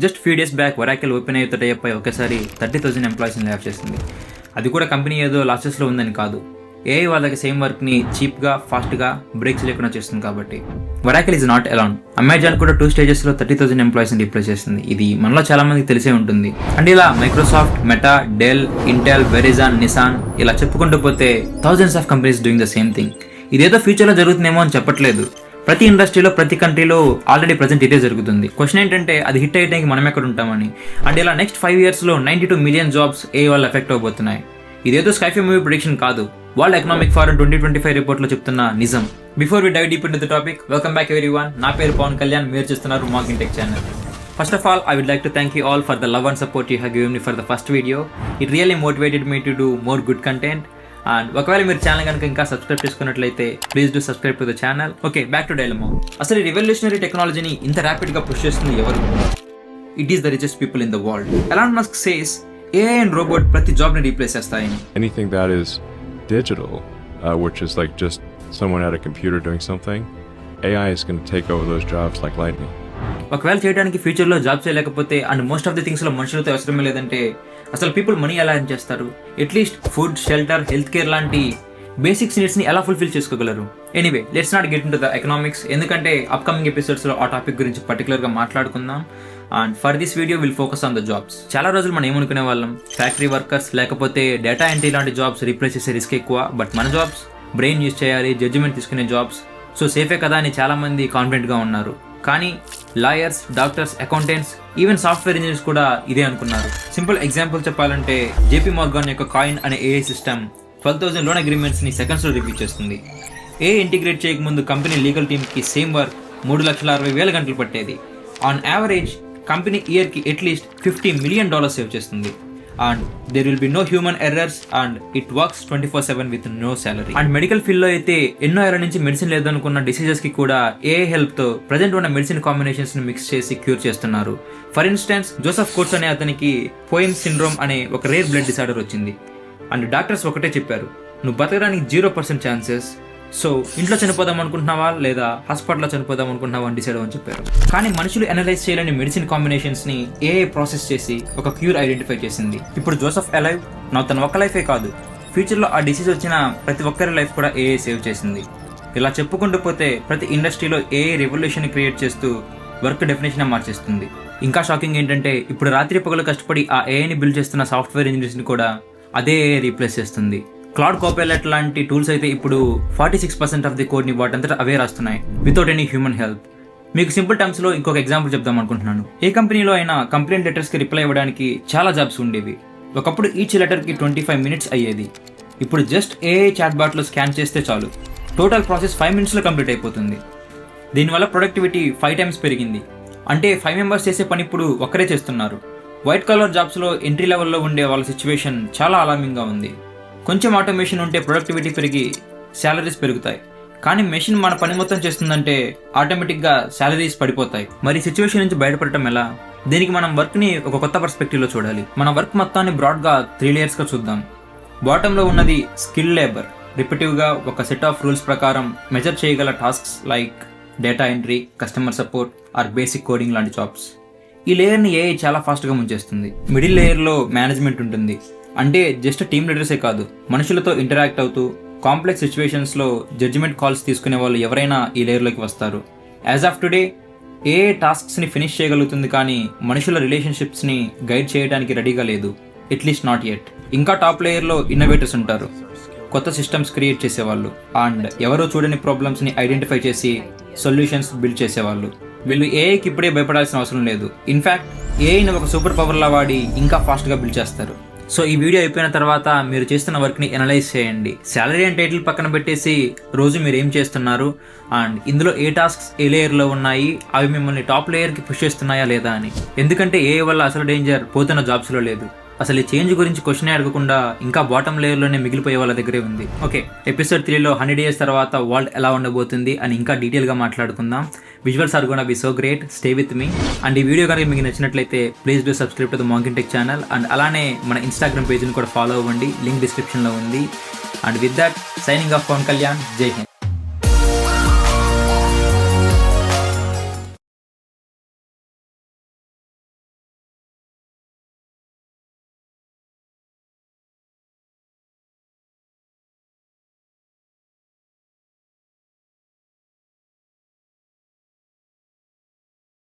Just few days back Oracle open అయ్యేతో type అయి ఒకసారి 30,000 ఎంప్లాయీస్ని ల్యాప్ చేసింది. అది కూడా కంపెనీ ఏదో లాసెస్లో ఉందని కాదు, ఏఐ వాళ్ళకి సేమ్ వర్క్ని చీప్గా ఫాస్ట్గా బ్రేక్స్ లేకుండా చేస్తుంది కాబట్టి. Oracle is not alone. Amazon కూడా 2 స్టేజెస్లో 30,000 ఎంప్లాయీస్ని రీప్లేస్ చేస్తుంది. ఇది మనలో చాలా మందికి తెలిసే ఉంటుంది. అండ్ ఇలా Microsoft, Meta, Dell, Intel, Verizon, Nissan ఇలా చెప్పుకుంటూ పోతే thousands of companies doing the same thing. ఇదేదో ఫ్యూచర్లో జరుగుతుందేమో అని చెప్పట్లేదు. ప్రతి ఇండస్ట్రీలో ప్రతి కంట్రీలో ఆల్రెడీ ప్రజెంట్ ఇదే జరుగుతుంది. క్వశ్చన్ ఏంటంటే అది హిట్ అయ్యడానికి మనం ఎక్కడ ఉంటామని. అండ్ ఇలా నెక్స్ట్ 5 yearsలో 92 million జాబ్స్ ఏఐ వల్ల ఎఫెక్ట్ అవబోతున్నాయి. ఇదేదో స్కైఫై మూవీ ప్రిడిక్షన్ కాదు, వరల్డ్ ఎకనామిక్ ఫోరం 2025 రిపోర్ట్లో చెప్తున్న నిజం. Before we dive deep into the topic, welcome back everyone. నా పేరు పవన్ కళ్యాణ్, మీరు చూస్తున్నారు marketing tech channel. First of all, I would like to thank you all for the love and support you have given me for the first video. It really motivated me to do more good content. And ఒకవేళ మీరు channel కనుక ఇంకా subscribe చేసుకున్నట్లయితే please do subscribe to the channel. Okay, back to dilemma. అసలు ఈ revolutionary టెక్నాలజీని ఇంత ర్యాపిడ్గా push చేస్తుంది ఎవరు? It is the richest people in the world. Elon Musk says AI and robot ప్రతి జాబ్ని రీప్లేస్ చేస్తాయని. Anything that is digital, which is like just someone at a computer doing something, AI is going to take over those jobs like lightning. ఒకవేళ చేయడానికి ఫ్యూచర్లో job చేయలేకపోతే and most of the థింగ్స్లో మనుషులతో అవసరమే లేదంటే అసలు పీపుల్ మనీ ఎలా earn చేస్తారు? At least food, shelter, health care లాంటి బేసిక్స్ నీడ్స్ని ఎలా ఫుల్ఫిల్ చేసుకోగలరు? Anyway, let's not get in to the economics, ఎందుకంటే అప్కమింగ్ ఎపిసోడ్స్లో ఆ టాపిక్ గురించి పర్టికులర్గా మాట్లాడుకుందాం. And for this video will focus on the jobs. చాలా రోజులు మనం ఏమనుకునే వాళ్ళం, ఫ్యాక్టరీ వర్కర్స్ లేకపోతే డేటా ఎంట్రీ లాంటి జాబ్స్ రీప్లేస్ చేసే రిస్క్ ఎక్కువ, బట్ మన జాబ్స్ బ్రెయిన్ యూజ్ చేయాలి, జడ్జిమెంట్ తీసుకునే జాబ్స్, సో సేఫే కదా అని చాలా మంది కాన్ఫిడెంట్గా ఉన్నారు. కానీ lawyers, doctors, accountants, even software engineers కూడా ఇదే అనుకున్నారు. సింపుల్ ఎగ్జాంపుల్ చెప్పాలంటే జేపీ మార్గాన్ యొక్క కాయిన్ అనే ఏఐ సిస్టమ్ 12,000 లోన్ అగ్రిమెంట్స్ని సెకండ్స్లో రివ్యూ చేస్తుంది. ఏఐ ఇంటిగ్రేట్ చేయకముందు కంపెనీ లీగల్ టీమ్కి సేమ్ వర్క్ 3,60,000 గంటలు పట్టేది. ఆన్ యావరేజ్ కంపెనీ ఇయర్కి అట్లీస్ట్ $50 million సేవ్ చేస్తుంది. And there will be no human errors and it works 24/7 with no salary. And medical ఫీల్డ్లో అయితే ఎన్నో ఏళ్ల నుంచి మెడిసిన్ లేదనుకున్న డిసీజెస్కి కూడా ఏఐ హెల్ప్తో ప్రజెంట్ ఉన్న మెడిసిన్ కాంబినేషన్స్ని మిక్స్ చేసి క్యూర్ చేస్తున్నారు. ఫర్ ఇన్స్టెన్స్ జోసెఫ్ కోట్స్ అనే అతనికి పోయిమ్ సిండ్రోమ్ అనే ఒక రేర్ బ్లడ్ డిసార్డర్ వచ్చింది. అండ్ డాక్టర్స్ ఒకటే చెప్పారు, నువ్వు బతకడానికి 0% ఛాన్సెస్, సో ఇంట్లో చనిపోదాం అనుకుంటున్నావా లేదా హాస్పిటల్లో చనిపోదాం అనుకుంటున్నావా అని డిసైడ్ అని చెప్పారు. కానీ మనుషులు అనలైజ్ చేయలేని మెడిసిన్ కాంబినేషన్స్ని ఏఐ ప్రాసెస్ చేసి ఒక క్యూర్ ఐడెంటిఫై చేసింది. ఇప్పుడు జోసెఫ్ అలైవ్, నా తన ఒక్క లైఫే కాదు, ఫ్యూచర్లో ఆ డిసీజ్ వచ్చిన ప్రతి ఒక్కరి లైఫ్ కూడా ఏఐ సేవ్ చేసింది. ఇలా చెప్పుకుంటూ పోతే ప్రతి ఇండస్ట్రీలో ఏఐ రెవల్యూషన్ క్రియేట్ చేస్తూ వర్క్ డెఫినేషన్ మార్చేస్తుంది. ఇంకా షాకింగ్ ఏంటంటే ఇప్పుడు రాత్రి పగలు కష్టపడి ఆ ఏఐని బిల్డ్ చేస్తున్న సాఫ్ట్వేర్ ఇంజనీర్స్ని కూడా అదే ఏఐ రీప్లేస్ చేస్తుంది. క్లౌడ్ కోపైలట్ లాంటి టూల్స్ అయితే ఇప్పుడు 46% ఆఫ్ ది కోడ్ని వాటంతటా అవే రాస్తున్నాయి వితౌట్ ఎనీ హ్యూమన్ హెల్ప్. మీకు సింపుల్ టర్మ్స్లో ఇంకొక ఎగ్జాంపుల్ చెప్దాం అనుకుంటున్నాను. ఏ కంపెనీలో అయినా కంప్లైంట్ లెటర్స్కి రిప్లై ఇవ్వడానికి చాలా జాబ్స్ ఉండేవి. ఒకప్పుడు ఈచ్ లెటర్కి 25 minutes అయ్యేది. ఇప్పుడు జస్ట్ ఏఐ చాట్ బాట్లో స్కాన్ చేస్తే చాలు, టోటల్ ప్రాసెస్ 5 minutesలో కంప్లీట్ అయిపోతుంది. దీనివల్ల ప్రొడక్టివిటీ 5 times పెరిగింది. అంటే 5 members చేసే పని ఇప్పుడు ఒక్కరే చేస్తున్నారు. వైట్ కలర్ జాబ్స్లో ఎంట్రీ లెవెల్లో ఉండే వాళ్ళ సిచ్యువేషన్ చాలా అలార్మింగ్గా ఉంది. కొంచెం ఆటోమేషన్ ఉంటే ప్రొడక్టివిటీ పెరిగి శాలరీస్ పెరుగుతాయి, కానీ మెషిన్ మన పని మొత్తం చేస్తుందంటే ఆటోమేటిక్గా శాలరీస్ పడిపోతాయి. మరి సిచ్యువేషన్ నుంచి బయటపడటం ఎలా? దీనికి మనం వర్క్ని ఒక కొత్త పర్స్పెక్టివ్లో చూడాలి. మన వర్క్ మొత్తాన్ని బ్రాడ్గా 3 layers చూద్దాం. బాటంలో ఉన్నది స్కిల్ లేబర్, రిపిటివ్గా ఒక సెట్ ఆఫ్ రూల్స్ ప్రకారం మెజర్ చేయగల tasks like data entry, customer support or basic coding లాంటి జాబ్స్. ఈ లేయర్ని ఏఐ చాలా ఫాస్ట్గా ముంచేస్తుంది. మిడిల్ లేయర్లో మేనేజ్మెంట్ ఉంటుంది. అంటే జస్ట్ టీమ్ లీడర్సే కాదు, మనుషులతో ఇంటరాక్ట్ అవుతూ కాంప్లెక్స్ సిచ్యువేషన్స్లో జడ్జిమెంట్ కాల్స్ తీసుకునే వాళ్ళు ఎవరైనా ఈ లేయర్లోకి వస్తారు. యాజ్ ఆఫ్ టుడే ఏఐ టాస్క్స్ని ఫినిష్ చేయగలుగుతుంది, కానీ మనుషుల రిలేషన్షిప్స్ని గైడ్ చేయడానికి రెడీగా లేదు, అట్లీస్ట్ నాట్ యెట్. ఇంకా టాప్ లేయర్లో ఇన్నోవేటర్స్ ఉంటారు, కొత్త సిస్టమ్స్ క్రియేట్ చేసేవాళ్ళు అండ్ ఎవరో చూడని ప్రాబ్లమ్స్ని ఐడెంటిఫై చేసి సొల్యూషన్స్ బిల్డ్ చేసేవాళ్ళు. వీళ్ళు ఏఐకి ఇప్పుడే భయపడాల్సిన అవసరం లేదు. ఇన్ఫ్యాక్ట్ ఏఐని ఒక సూపర్ పవర్లా వాడి ఇంకా ఫాస్ట్గా బిల్డ్ చేస్తారు. సో ఈ వీడియో అయిపోయిన తర్వాత మీరు చేస్తున్న వర్క్ని అనలైజ్ చేయండి. శాలరీ అండ్ టైటిల్ పక్కన పెట్టేసి రోజు మీరు ఏం చేస్తున్నారు అండ్ ఇందులో ఏ టాస్క్స్ ఏ లేయర్లో ఉన్నాయి, అవి మిమ్మల్ని టాప్ లేయర్కి పుష్ చేస్తున్నాయా లేదా అని. ఎందుకంటే ఏఐ వల్ల అసలు డేంజర్ పోతున్న జాబ్స్లో లేదు. అసలు ఈ చేంజ్ గురించి క్వశ్చనే అడగకుండా ఇంకా బాటమ్ లేయర్లోనే మిగిలిపోయే వాళ్ళ దగ్గరే ఉంది. ఓకే, ఎపిసోడ్ 3లో 100 years తర్వాత వరల్డ్ ఎలా ఉండబోతుంది అని ఇంకా డీటెయిల్గా మాట్లాడుకుందాం. Visuals are gonna be so great, stay with me. And ఈ వీడియో కనుక మీకు నచ్చినట్లయితే please do subscribe to the marketing tech channel. And అలానే మన ఇన్స్టాగ్రామ్ పేజ్ని కూడా ఫాలో అవ్వండి, లింక్ డిస్క్రిప్షన్లో ఉంది. And with that signing off Pawan Kalyan, Jai Hind.